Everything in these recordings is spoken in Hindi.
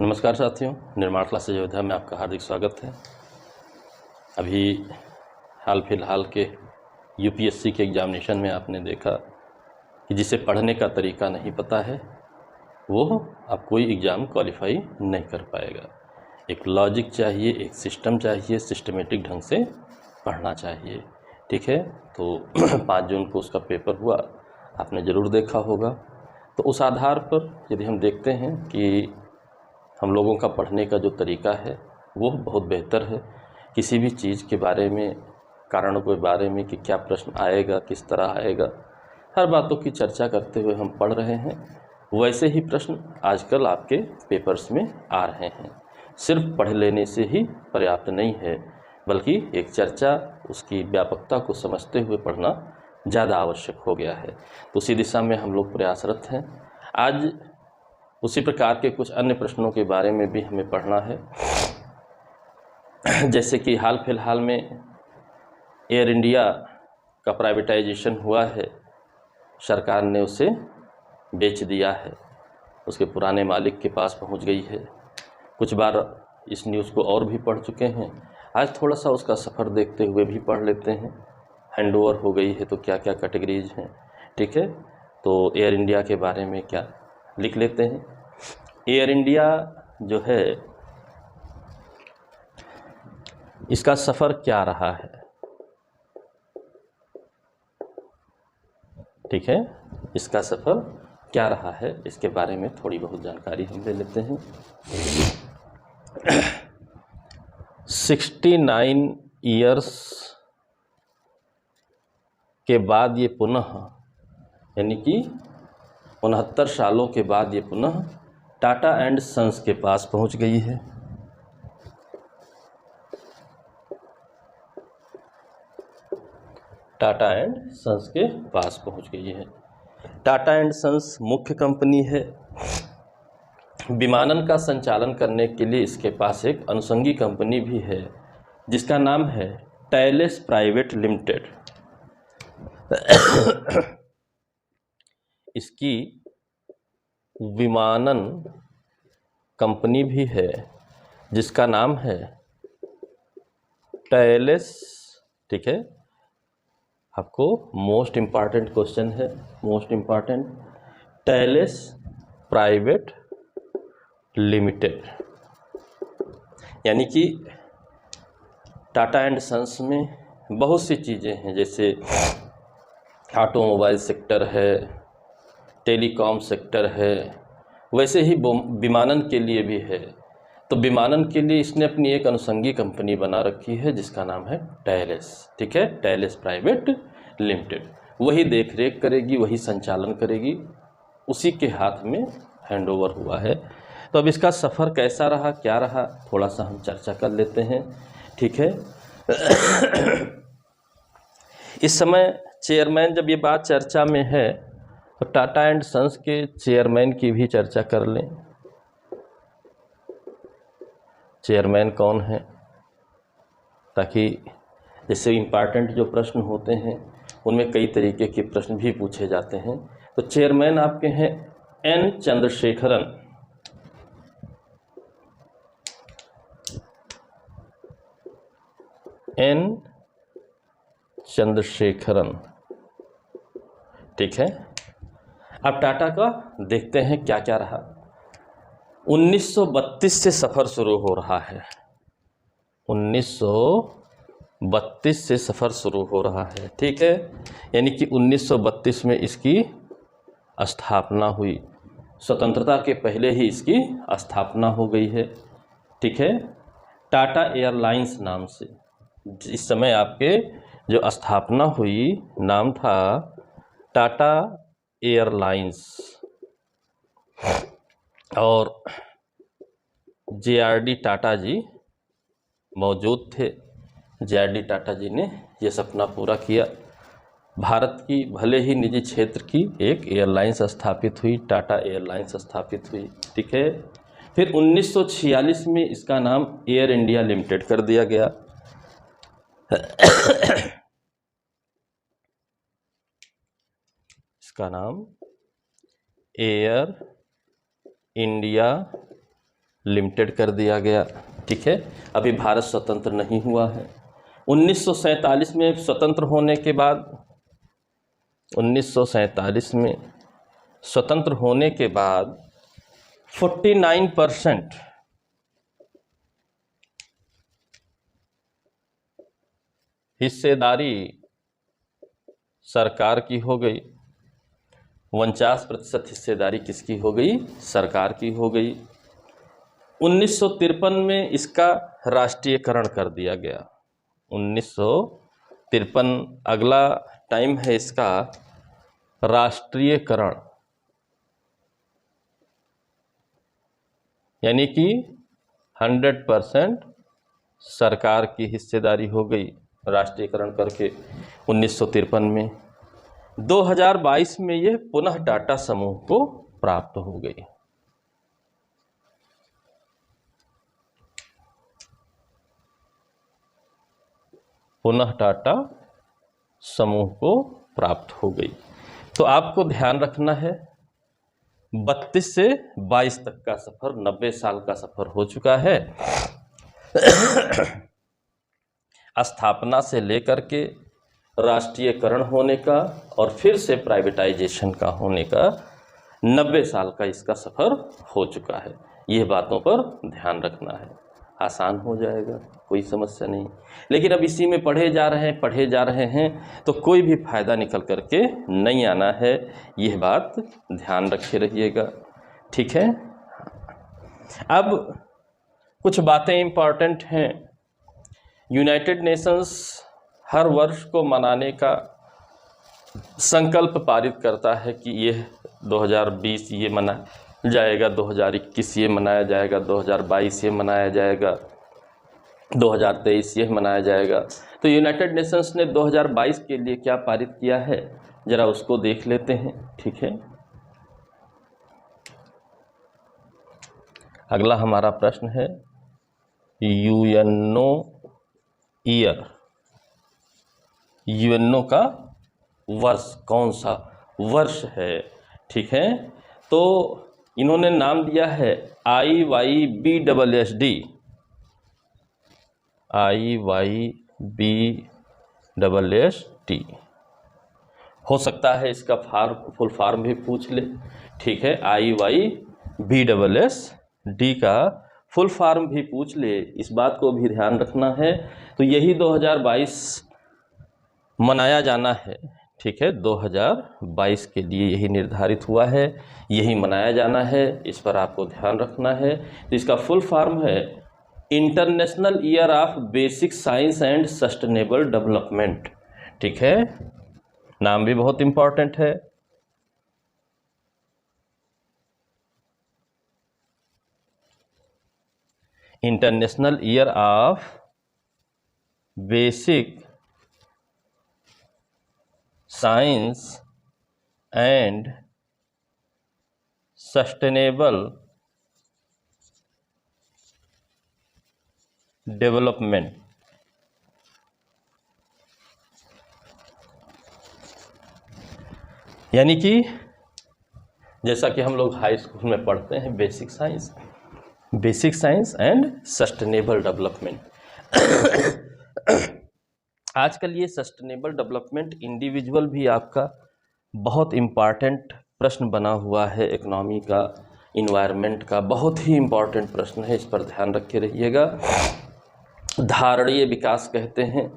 नमस्कार साथियों, निर्माण क्लासेज अयोध्या में आपका हार्दिक स्वागत है। अभी हाल फिलहाल के यूपीएससी के एग्जामिनेशन में आपने देखा कि जिसे पढ़ने का तरीका नहीं पता है वो अब कोई एग्ज़ाम क्वालिफाई नहीं कर पाएगा। एक लॉजिक चाहिए, एक सिस्टम चाहिए, सिस्टमेटिक ढंग से पढ़ना चाहिए। ठीक है, तो 5 जून को उसका पेपर हुआ, आपने ज़रूर देखा होगा। तो उस आधार पर यदि हम देखते हैं कि हम लोगों का पढ़ने का जो तरीका है वो बहुत बेहतर है। किसी भी चीज़ के बारे में, कारणों के बारे में कि क्या प्रश्न आएगा, किस तरह आएगा, हर बातों की चर्चा करते हुए हम पढ़ रहे हैं। वैसे ही प्रश्न आजकल आपके पेपर्स में आ रहे हैं। सिर्फ पढ़ लेने से ही पर्याप्त नहीं है, बल्कि एक चर्चा, उसकी व्यापकता को समझते हुए पढ़ना ज़्यादा आवश्यक हो गया है। तो उसी दिशा में हम लोग प्रयासरत हैं। आज उसी प्रकार के कुछ अन्य प्रश्नों के बारे में भी हमें पढ़ना है। जैसे कि हाल फिलहाल में एयर इंडिया का प्राइवेटाइजेशन हुआ है, सरकार ने उसे बेच दिया है, उसके पुराने मालिक के पास पहुंच गई है। कुछ बार इस न्यूज़ को और भी पढ़ चुके हैं, आज थोड़ा सा उसका सफ़र देखते हुए भी पढ़ लेते हैं। हैंडओवर हो गई है तो क्या क्या कैटेगरीज हैं, ठीक है। तो एयर इंडिया के बारे में क्या लिख लेते हैं। एयर इंडिया जो है, इसका सफ़र क्या रहा है, ठीक है, इसका सफ़र क्या रहा है, इसके बारे में थोड़ी बहुत जानकारी हम ले लेते हैं। 69 ईयर्स के बाद ये पुनः, यानी कि 69 सालों के बाद ये पुनः टाटा एंड सन्स के पास पहुंच गई है। टाटा एंड सन्स के पास पहुंच गई है। टाटा एंड सन्स मुख्य कंपनी है। विमानन का संचालन करने के लिए इसके पास एक अनुषंगी कंपनी भी है जिसका नाम है टैलेस प्राइवेट लिमिटेड। इसकी विमानन कंपनी भी है जिसका नाम है टैलेस, ठीक है। आपको मोस्ट इम्पॉर्टेंट क्वेश्चन है, most important, Thales private limited. यानी कि टाटा एंड सन्स में बहुत सी चीज़ें हैं, जैसे ऑटोमोबाइल सेक्टर है, टेलीकॉम सेक्टर है, वैसे ही विमानन के लिए भी है। तो विमानन के लिए इसने अपनी एक अनुषंगी कंपनी बना रखी है जिसका नाम है टैलेस, ठीक है, टैलेस प्राइवेट लिमिटेड। वही देख रेख करेगी, वही संचालन करेगी, उसी के हाथ में हैंडओवर हुआ है। तो अब इसका सफ़र कैसा रहा, क्या रहा, थोड़ा सा हम चर्चा कर लेते हैं, ठीक है। इस समय चेयरमैन, जब ये बात चर्चा में है तो टाटा एंड सन्स के चेयरमैन की भी चर्चा कर लें। चेयरमैन कौन है, ताकि जैसे इम्पॉर्टेंट जो प्रश्न होते हैं उनमें कई तरीके के प्रश्न भी पूछे जाते हैं। तो चेयरमैन आपके हैं एन चंद्रशेखरन। एन चंद्रशेखरन, ठीक है। अब टाटा का देखते हैं क्या क्या रहा। 1932 से सफ़र शुरू हो रहा है, 1932 से सफ़र शुरू हो रहा है, ठीक है। यानी कि 1932 में इसकी स्थापना हुई, स्वतंत्रता के पहले ही इसकी स्थापना हो गई है, ठीक है। टाटा एयरलाइंस नाम से इस समय आपके जो स्थापना हुई, नाम था टाटा एयरलाइंस। और JRD टाटा जी मौजूद थे। JRD टाटा जी ने यह सपना पूरा किया। भारत की भले ही निजी क्षेत्र की एक एयरलाइंस स्थापित हुई, टाटा एयरलाइंस स्थापित हुई, ठीक है। फिर 1946 में इसका नाम एयर इंडिया लिमिटेड कर दिया गया। इसका नाम एयर इंडिया लिमिटेड कर दिया गया। ठीक है, अभी भारत स्वतंत्र नहीं हुआ है। 1947 में स्वतंत्र होने के बाद 1947 में स्वतंत्र होने के बाद 49% हिस्सेदारी सरकार की हो गई। 49% हिस्सेदारी किसकी हो गई? सरकार की हो गई। 1953 में इसका राष्ट्रीयकरण कर दिया गया। 1953 अगला टाइम है इसका राष्ट्रीयकरण, यानी कि 100% सरकार की हिस्सेदारी हो गई राष्ट्रीयकरण करके 1953 में। 2022 में यह पुनः टाटा समूह को प्राप्त हो गई। पुनः टाटा समूह को प्राप्त हो गई। तो आपको ध्यान रखना है 32 से 22 तक का सफर, 90 साल का सफर हो चुका है। स्थापना से लेकर के राष्ट्रीयकरण होने का और फिर से प्राइवेटाइजेशन का होने का 90 साल का इसका सफर हो चुका है। यह बातों पर ध्यान रखना है, आसान हो जाएगा, कोई समस्या नहीं। लेकिन अब इसी में पढ़े जा रहे हैं तो कोई भी फायदा निकल करके नहीं आना है, यह बात ध्यान रखे रहिएगा। ठीक है, अब कुछ बातें इम्पॉर्टेंट हैं। यूनाइटेड नेशंस हर वर्ष को मनाने का संकल्प पारित करता है कि यह 2020 ये मनाया जाएगा, 2021 ये मनाया जाएगा, 2022 ये मनाया जाएगा, 2023 ये मनाया जाएगा। तो यूनाइटेड नेशंस ने 2022 के लिए क्या पारित किया है, ज़रा उसको देख लेते हैं। ठीक है, अगला हमारा प्रश्न है यूएनओ ईयर, यूएनओ का वर्ष कौन सा वर्ष है। ठीक है, तो इन्होंने नाम दिया है IYBSSD, IYBSSD। हो सकता है इसका फुल फॉर्म भी पूछ ले। ठीक है, IYBSSD का फुल फॉर्म भी पूछ ले, इस बात को भी ध्यान रखना है। तो यही 2022 मनाया जाना है। ठीक है, 2022 के लिए यही निर्धारित हुआ है, यही मनाया जाना है, इस पर आपको ध्यान रखना है। तो इसका फुल फॉर्म है international year of basic science and sustainable development. ठीक है, नाम भी बहुत इंपॉर्टेंट है। International year of basic science and sustainable development. यानी कि जैसा कि हम लोग हाई स्कूल में पढ़ते हैं basic science and sustainable development. आजकल ये सस्टेनेबल डेवलपमेंट इंडिविजुअल भी आपका बहुत इम्पॉर्टेंट प्रश्न बना हुआ है। इकोनॉमी का, इन्वायरमेंट का बहुत ही इम्पॉर्टेंट प्रश्न है, इस पर ध्यान रखे रहिएगा। धारणीय विकास कहते हैं,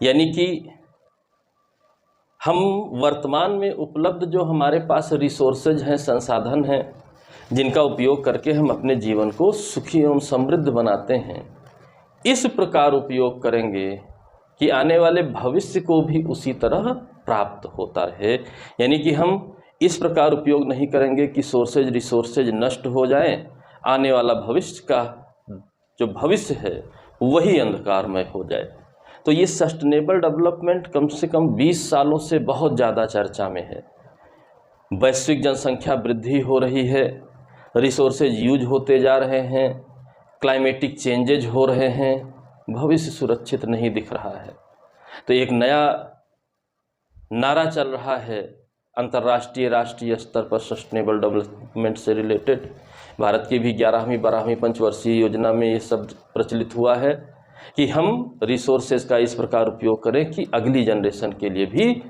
यानी कि हम वर्तमान में उपलब्ध जो हमारे पास रिसोर्सेज हैं, संसाधन हैं, जिनका उपयोग करके हम अपने जीवन को सुखी एवं समृद्ध बनाते हैं, इस प्रकार उपयोग करेंगे कि आने वाले भविष्य को भी उसी तरह प्राप्त होता रहे। यानी कि हम इस प्रकार उपयोग नहीं करेंगे कि रिसोर्सेज नष्ट हो जाए, आने वाला भविष्य का जो भविष्य है वही अंधकारमय हो जाए। तो ये सस्टेनेबल डेवलपमेंट कम से कम 20 सालों से बहुत ज़्यादा चर्चा में है। वैश्विक जनसंख्या वृद्धि हो रही है, रिसोर्सेज यूज होते जा रहे हैं, क्लाइमेटिक चेंजेज हो रहे हैं, भविष्य सुरक्षित नहीं दिख रहा है। तो एक नया नारा चल रहा है अंतर्राष्ट्रीय राष्ट्रीय स्तर पर सस्टेनेबल डेवलपमेंट से रिलेटेड, भारत की भी 11वीं 12वीं पंचवर्षीय योजना में ये सब प्रचलित हुआ है कि हम रिसोर्सेज का इस प्रकार उपयोग करें कि अगली जनरेशन के लिए भी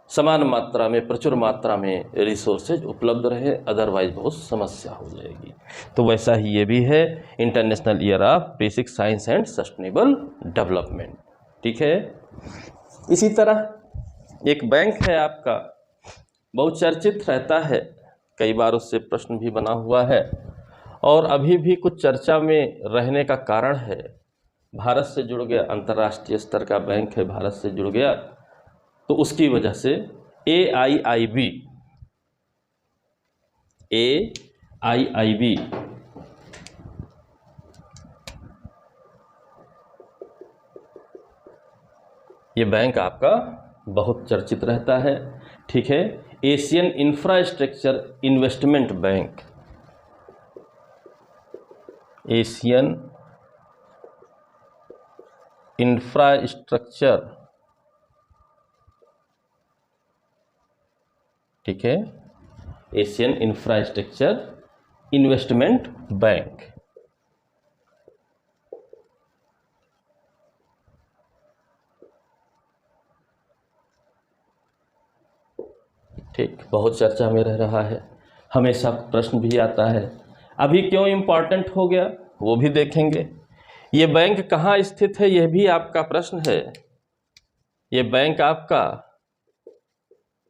समान मात्रा में, प्रचुर मात्रा में रिसोर्सेज उपलब्ध रहे, अदरवाइज बहुत समस्या हो जाएगी। तो वैसा ही ये भी है, international year of basic science and sustainable development. ठीक है। इसी तरह एक बैंक है आपका, बहुत चर्चित रहता है, कई बार उससे प्रश्न भी बना हुआ है और अभी भी कुछ चर्चा में रहने का कारण है, भारत से जुड़ गया, अंतर्राष्ट्रीय स्तर का बैंक है, भारत से जुड़ गया, तो उसकी वजह से AIIB ये बैंक आपका बहुत चर्चित रहता है। ठीक है। Asian infrastructure investment bank, Asian infrastructure, ठीक है, एशियन इंफ्रास्ट्रक्चर इन्वेस्टमेंट बैंक। ठीक, बहुत चर्चा में रह रहा है, हमेशा प्रश्न भी आता है। अभी क्यों इम्पॉर्टेंट हो गया वो भी देखेंगे। ये बैंक कहाँ स्थित है यह भी आपका प्रश्न है। ये बैंक आपका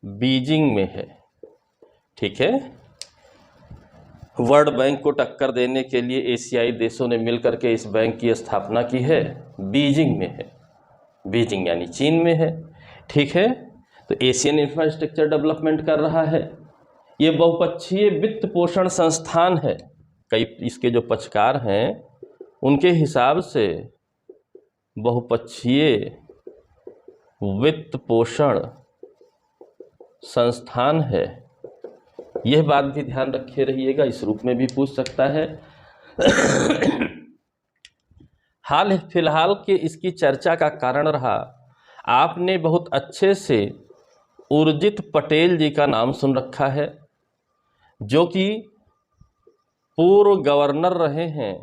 बीजिंग में है। ठीक है। वर्ल्ड बैंक को टक्कर देने के लिए एशियाई देशों ने मिलकर के इस बैंक की स्थापना की है, बीजिंग में है। बीजिंग यानी चीन में है। ठीक है। तो एशियन इंफ्रास्ट्रक्चर डेवलपमेंट कर रहा है। ये बहुपक्षीय वित्त पोषण संस्थान है। कई इसके जो पक्षकार हैं उनके हिसाब से बहुपक्षीय वित्त पोषण संस्थान है। यह बात भी ध्यान रखे रहिएगा, इस रूप में भी पूछ सकता है। हाल फिलहाल के इसकी चर्चा का कारण रहा, आपने बहुत अच्छे से उर्जित पटेल जी का नाम सुन रखा है, जो कि पूर्व गवर्नर रहे हैं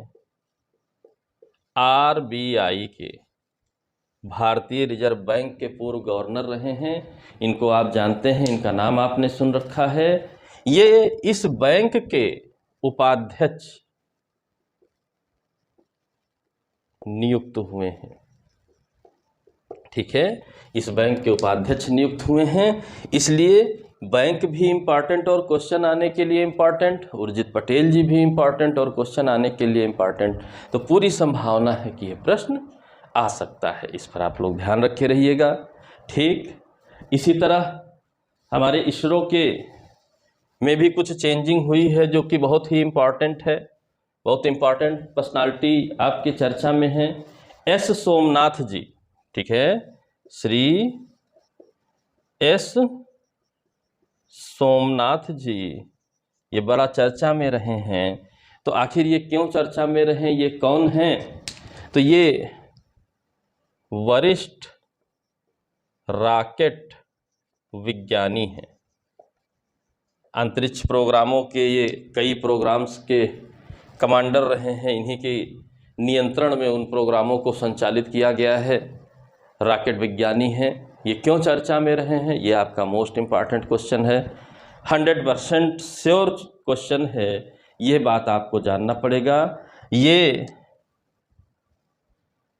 RBI के, भारतीय रिजर्व बैंक के पूर्व गवर्नर रहे हैं। इनको आप जानते हैं, इनका नाम आपने सुन रखा है। ये इस बैंक के उपाध्यक्ष नियुक्त हुए हैं। ठीक है। इस बैंक के उपाध्यक्ष नियुक्त हुए हैं, इसलिए बैंक भी इम्पॉर्टेंट और क्वेश्चन आने के लिए इम्पॉर्टेंट, उर्जित पटेल जी भी इम्पॉर्टेंट और क्वेश्चन आने के लिए इम्पॉर्टेंट। तो पूरी संभावना है कि यह प्रश्न आ सकता है, इस पर आप लोग ध्यान रखे रहिएगा। ठीक। इसी तरह हमारे इसरो के में भी कुछ चेंजिंग हुई है, जो कि बहुत ही इम्पॉर्टेंट है। बहुत इम्पॉर्टेंट पर्सनालिटी आपकी चर्चा में है, S सोमनाथ जी। ठीक है। श्री S सोमनाथ जी ये बड़ा चर्चा में रहे हैं। तो आखिर ये क्यों चर्चा में रहे, ये कौन हैं? तो ये वरिष्ठ रॉकेट विज्ञानी हैं। अंतरिक्ष प्रोग्रामों के ये कई प्रोग्राम्स के कमांडर रहे हैं, इन्हीं के नियंत्रण में उन प्रोग्रामों को संचालित किया गया है। रॉकेट विज्ञानी हैं। ये क्यों चर्चा में रहे हैं, ये आपका मोस्ट इम्पॉर्टेंट क्वेश्चन है, 100% श्योर क्वेश्चन है, ये बात आपको जानना पड़ेगा। ये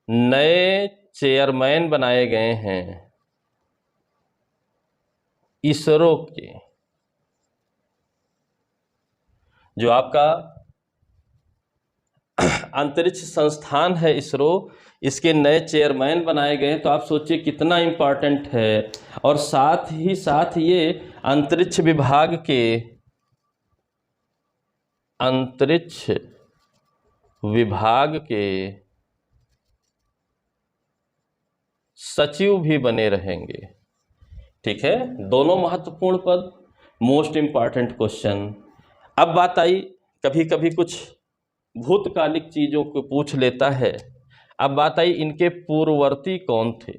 नए चेयरमैन बनाए गए हैं इसरो के। जो आपका अंतरिक्ष संस्थान है इसरो, इसके नए चेयरमैन बनाए गए। तो आप सोचिए कितना इम्पॉर्टेंट है। और साथ ही साथ ये अंतरिक्ष विभाग के सचिव भी बने रहेंगे। ठीक है। दोनों महत्वपूर्ण पद, मोस्ट इम्पॉर्टेंट क्वेश्चन। अब बात आई, कभी कभी कुछ भूतकालिक चीज़ों को पूछ लेता है। अब बात आई इनके पूर्ववर्ती कौन थे।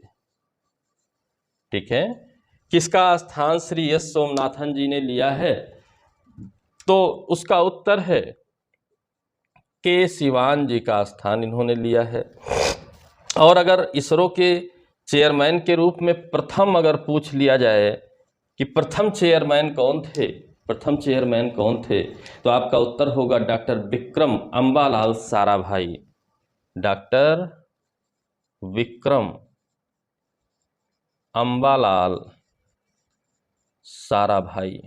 ठीक है। किसका स्थान श्री S सोमनाथन जी ने लिया है? तो उसका उत्तर है के सिवान जी का स्थान इन्होंने लिया है। और अगर इसरो के चेयरमैन के रूप में प्रथम अगर पूछ लिया जाए कि प्रथम चेयरमैन कौन थे, प्रथम चेयरमैन कौन थे, तो आपका उत्तर होगा डॉक्टर विक्रम अम्बालाल साराभाई। डॉक्टर विक्रम अम्बालाल साराभाई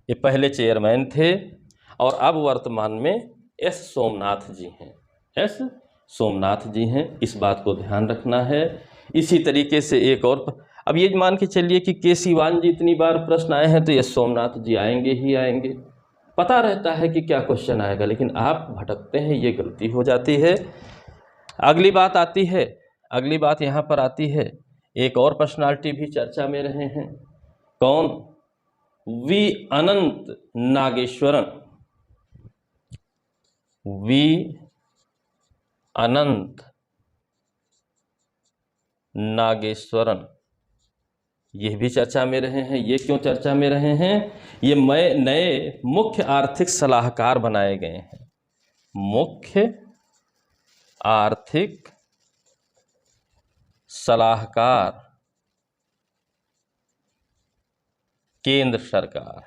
ये पहले चेयरमैन थे और अब वर्तमान में एस सोमनाथ जी हैं, एस सोमनाथ जी हैं। इस बात को ध्यान रखना है। इसी तरीके से एक और, अब ये मान के चलिए कि के सिवान जी इतनी बार प्रश्न आए हैं तो एस सोमनाथ जी आएंगे ही आएंगे। पता रहता है कि क्या क्वेश्चन आएगा, लेकिन आप भटकते हैं, ये गलती हो जाती है। अगली बात आती है, अगली बात यहाँ पर आती है, एक और पर्सनालिटी भी चर्चा में रहे हैं। कौन? वी अनंत नागेश्वरन। वी अनंत नागेश्वरन ये भी चर्चा में रहे हैं। ये क्यों चर्चा में रहे हैं? ये नए मुख्य आर्थिक सलाहकार बनाए गए हैं। मुख्य आर्थिक सलाहकार केंद्र सरकार,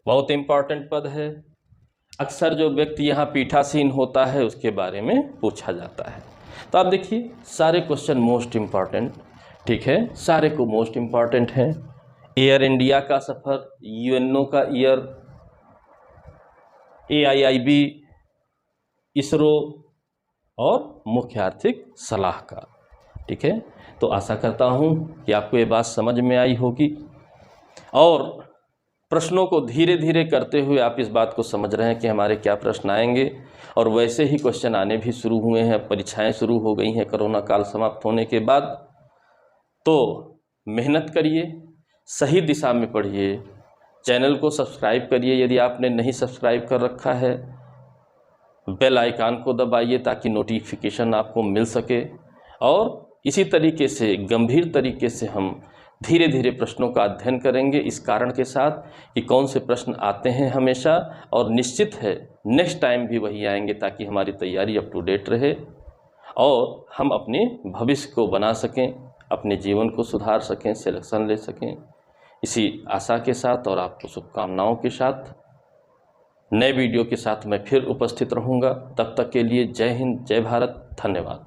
बहुत इंपॉर्टेंट पद है। अक्सर जो व्यक्ति यहाँ पीठासीन होता है उसके बारे में पूछा जाता है। तो आप देखिए सारे क्वेश्चन मोस्ट इम्पॉर्टेंट, ठीक है, सारे को मोस्ट इम्पॉर्टेंट हैं। एयर इंडिया का सफ़र, यूएनओ का ईयर, AIIB, इसरो और मुख्य आर्थिक सलाहकार, ठीक है। तो आशा करता हूँ कि आपको ये बात समझ में आई होगी और प्रश्नों को धीरे धीरे करते हुए आप इस बात को समझ रहे हैं कि हमारे क्या प्रश्न आएंगे। और वैसे ही क्वेश्चन आने भी शुरू हुए हैं, परीक्षाएं शुरू हो गई हैं कोरोना काल समाप्त होने के बाद। तो मेहनत करिए, सही दिशा में पढ़िए, चैनल को सब्सक्राइब करिए यदि आपने नहीं सब्सक्राइब कर रखा है, बेल आइकन को दबाइए ताकि नोटिफिकेशन आपको मिल सके। और इसी तरीके से गंभीर तरीके से हम धीरे धीरे प्रश्नों का अध्ययन करेंगे, इस कारण के साथ कि कौन से प्रश्न आते हैं हमेशा, और निश्चित है नेक्स्ट टाइम भी वही आएंगे ताकि हमारी तैयारी अप टू डेट रहे और हम अपने भविष्य को बना सकें, अपने जीवन को सुधार सकें, सिलेक्शन ले सकें। इसी आशा के साथ और आपको शुभकामनाओं के साथ नए वीडियो के साथ मैं फिर उपस्थित रहूँगा। तब तक के लिए जय हिंद, जय भारत, धन्यवाद।